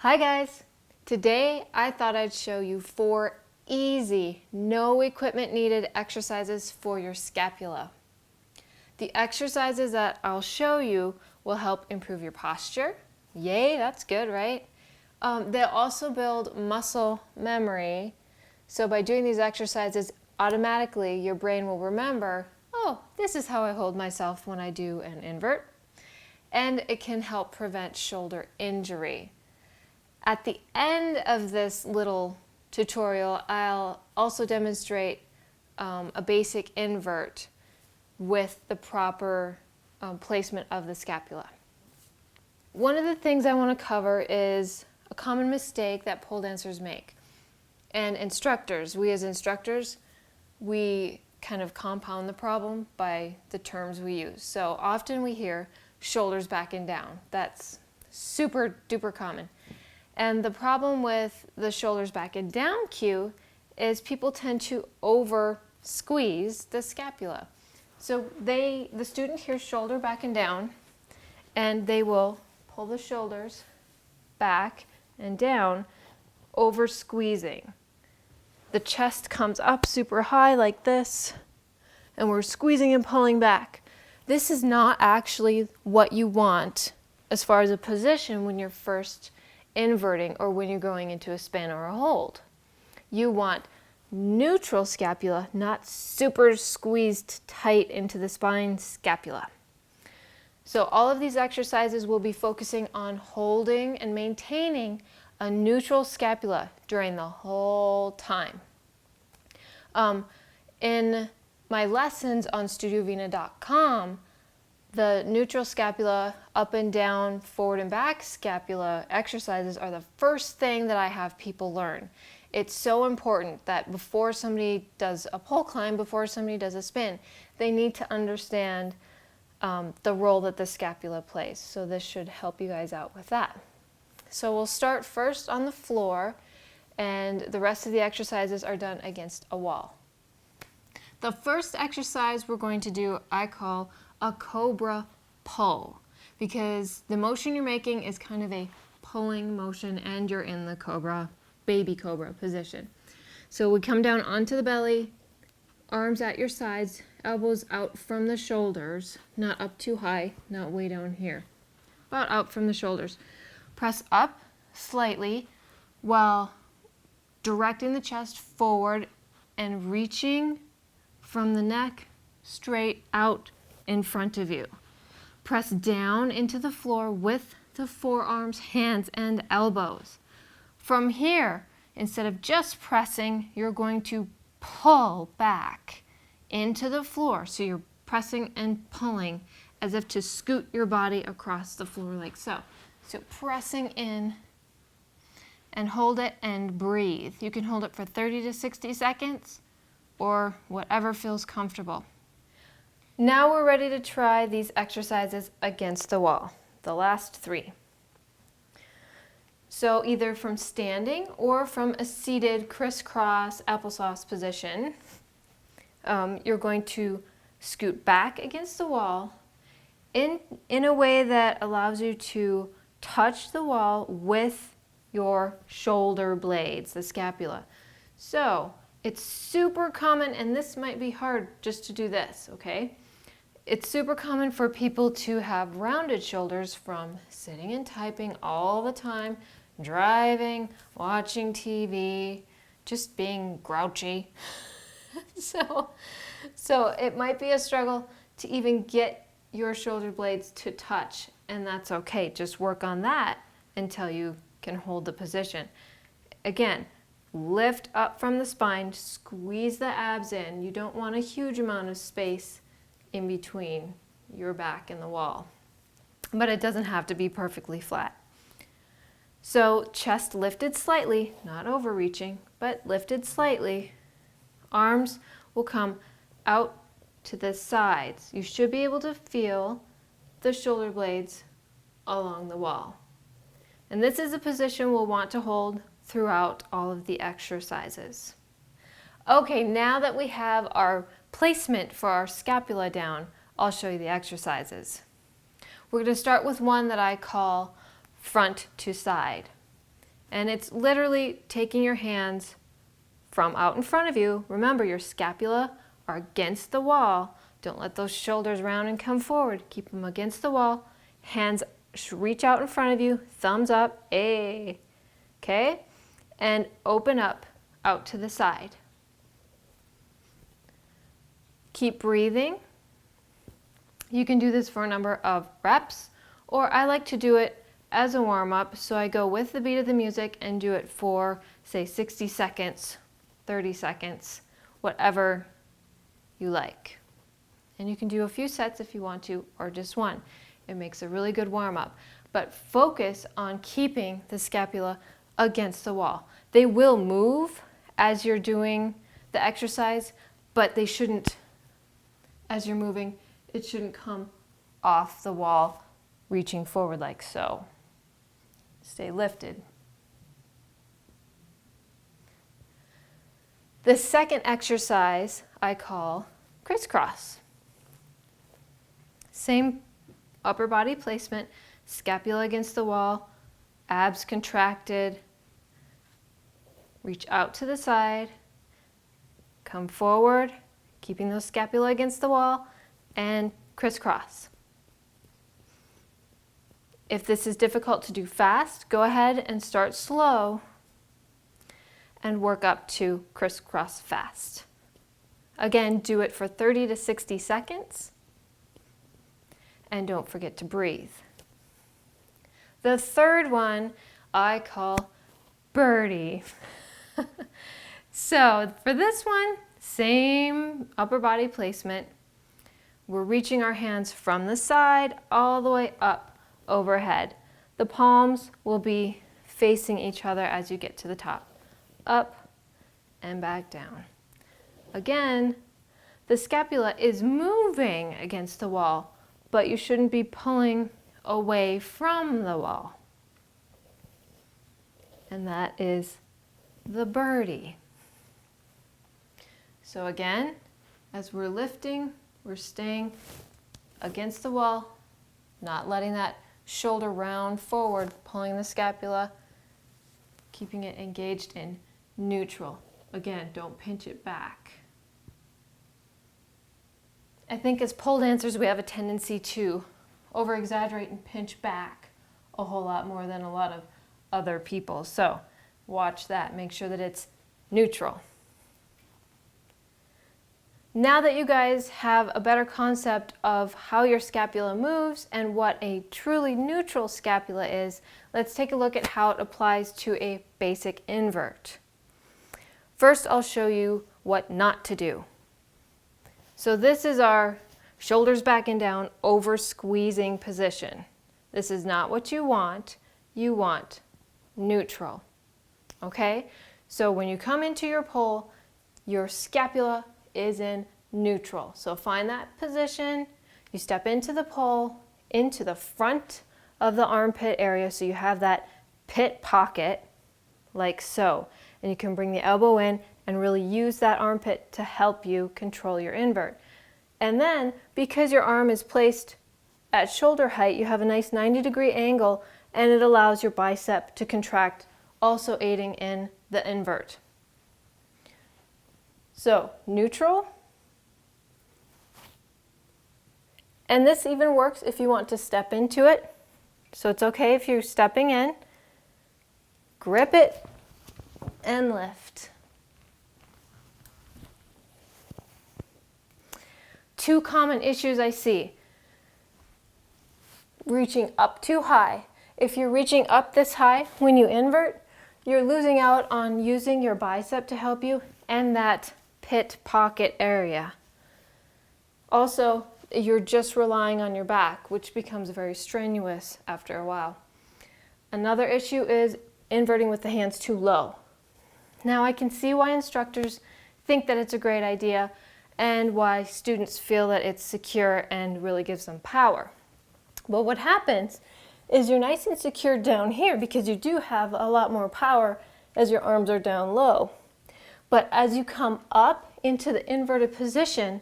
Hi guys! Today I thought I'd show you 4 easy, no equipment needed exercises for your scapula. The exercises that I'll show you will help improve your posture. Yay, that's good, right? They'll also build muscle memory. So by doing these exercises, automatically your brain will remember, oh, this is how I hold myself when I do an invert. And it can help prevent shoulder injury. At the end of this little tutorial, I'll also demonstrate a basic invert with the proper placement of the scapula. One of the things I want to cover is a common mistake that pole dancers make. And instructors, we as instructors, we kind of compound the problem by the terms we use. So often we hear shoulders back and down. That's super duper common. And the problem with the shoulders back and down cue is people tend to over squeeze the scapula. So the student hears shoulder back and down, and they will pull the shoulders back and down, over squeezing. The chest comes up super high like this, and we're squeezing and pulling back. This is not actually what you want as far as a position when you're first inverting or when you're going into a spin or a hold. You want neutral scapula, not super squeezed tight into the spine scapula. So all of these exercises will be focusing on holding and maintaining a neutral scapula during the whole time. In my lessons on studiovina.com, the neutral scapula, up and down, forward and back scapula exercises are the first thing that I have people learn. It's so important that before somebody does a pole climb, before somebody does a spin, they need to understand the role that the scapula plays. So this should help you guys out with that. So we'll start first on the floor, and the rest of the exercises are done against a wall. The first exercise we're going to do, I call a Cobra pull, because the motion you're making is kind of a pulling motion and you're in the Cobra, baby Cobra position. So we come down onto the belly, arms at your sides, elbows out from the shoulders, not up too high, not way down here, but out from the shoulders. Press up slightly while directing the chest forward and reaching from the neck straight out in front of you. Press down into the floor with the forearms, hands, and elbows. From here, instead of just pressing, you're going to pull back into the floor. So you're pressing and pulling as if to scoot your body across the floor like so. So pressing in and hold it and breathe. You can hold it for 30 to 60 seconds or whatever feels comfortable. Now we're ready to try these exercises against the wall, the last 3. So either from standing or from a seated crisscross applesauce position, you're going to scoot back against the wall in a way that allows you to touch the wall with your shoulder blades, the scapula. So it's super common, and this might be hard just to do this, okay? It's super common for people to have rounded shoulders from sitting and typing all the time, driving, watching TV, just being grouchy. So it might be a struggle to even get your shoulder blades to touch, and that's okay. Just work on that until you can hold the position. Again, lift up from the spine, squeeze the abs in. You don't want a huge amount of space in between your back and the wall, but it doesn't have to be perfectly flat. So chest lifted slightly, not overreaching, but lifted slightly. Arms will come out to the sides. You should be able to feel the shoulder blades along the wall. And this is a position we'll want to hold throughout all of the exercises. Okay, now that we have our placement for our scapula down, I'll show you the exercises. We're going to start with one that I call front to side. And it's literally taking your hands from out in front of you. Remember, your scapula are against the wall. Don't let those shoulders round and come forward. Keep them against the wall. Hands reach out in front of you. Thumbs up. A. Okay? And open up out to the side. Keep breathing. You can do this for a number of reps, or I like to do it as a warm-up, so I go with the beat of the music and do it for, say, 60 seconds, 30 seconds, whatever you like. And you can do a few sets if you want to, or just one. It makes a really good warm-up. But focus on keeping the scapula against the wall. They will move as you're doing the exercise, but they shouldn't, as you're moving, it shouldn't come off the wall, reaching forward like so. Stay lifted. The second exercise I call crisscross. Same upper body placement, scapula against the wall, abs contracted, reach out to the side, come forward, keeping those scapula against the wall, and crisscross. If this is difficult to do fast, go ahead and start slow and work up to crisscross fast. Again, do it for 30 to 60 seconds, and don't forget to breathe. The third one I call Birdie. So for this one, same upper body placement. We're reaching our hands from the side all the way up overhead. The palms will be facing each other as you get to the top. Up and back down. Again, the scapula is moving against the wall, but you shouldn't be pulling away from the wall. And that is the birdie. So again, as we're lifting, we're staying against the wall, not letting that shoulder round forward, pulling the scapula, keeping it engaged in neutral. Again, don't pinch it back. I think as pole dancers, we have a tendency to over-exaggerate and pinch back a whole lot more than a lot of other people. So watch that. Make sure that it's neutral. Now that you guys have a better concept of how your scapula moves and what a truly neutral scapula is, let's take a look at how it applies to a basic invert. First, I'll show you what not to do. So this is our shoulders back and down, over squeezing position. This is not what you want. You want neutral. Okay? So when you come into your pole, your scapula is in neutral. So find that position. You step into the pole, into the front of the armpit area, so you have that pit pocket, like so. And you can bring the elbow in and really use that armpit to help you control your invert. And then, because your arm is placed at shoulder height, you have a nice 90-degree angle, and it allows your bicep to contract, also aiding in the invert. So, neutral. And this even works if you want to step into it. So it's okay if you're stepping in. Grip it and lift. Two common issues I see. Reaching up too high. If you're reaching up this high when you invert, you're losing out on using your bicep to help you and that pit pocket area. Also, you're just relying on your back, which becomes very strenuous after a while. Another issue is inverting with the hands too low. Now I can see why instructors think that it's a great idea and why students feel that it's secure and really gives them power. But what happens is you're nice and secure down here because you do have a lot more power as your arms are down low. But as you come up into the inverted position,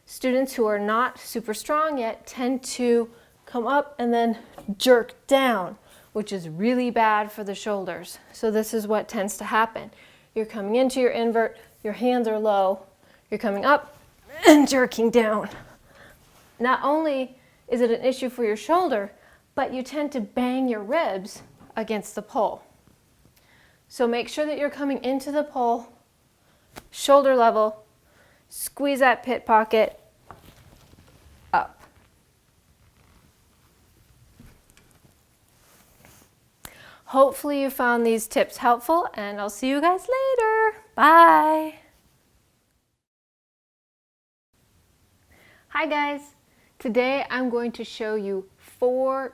students who are not super strong yet tend to come up and then jerk down, which is really bad for the shoulders. So this is what tends to happen. You're coming into your invert, your hands are low, you're coming up and jerking down. Not only is it an issue for your shoulder, but you tend to bang your ribs against the pole. So make sure that you're coming into the pole, shoulder level, squeeze that pit pocket up. Hopefully you found these tips helpful, and I'll see you guys later. Bye. Hi guys. Today I'm going to show you 4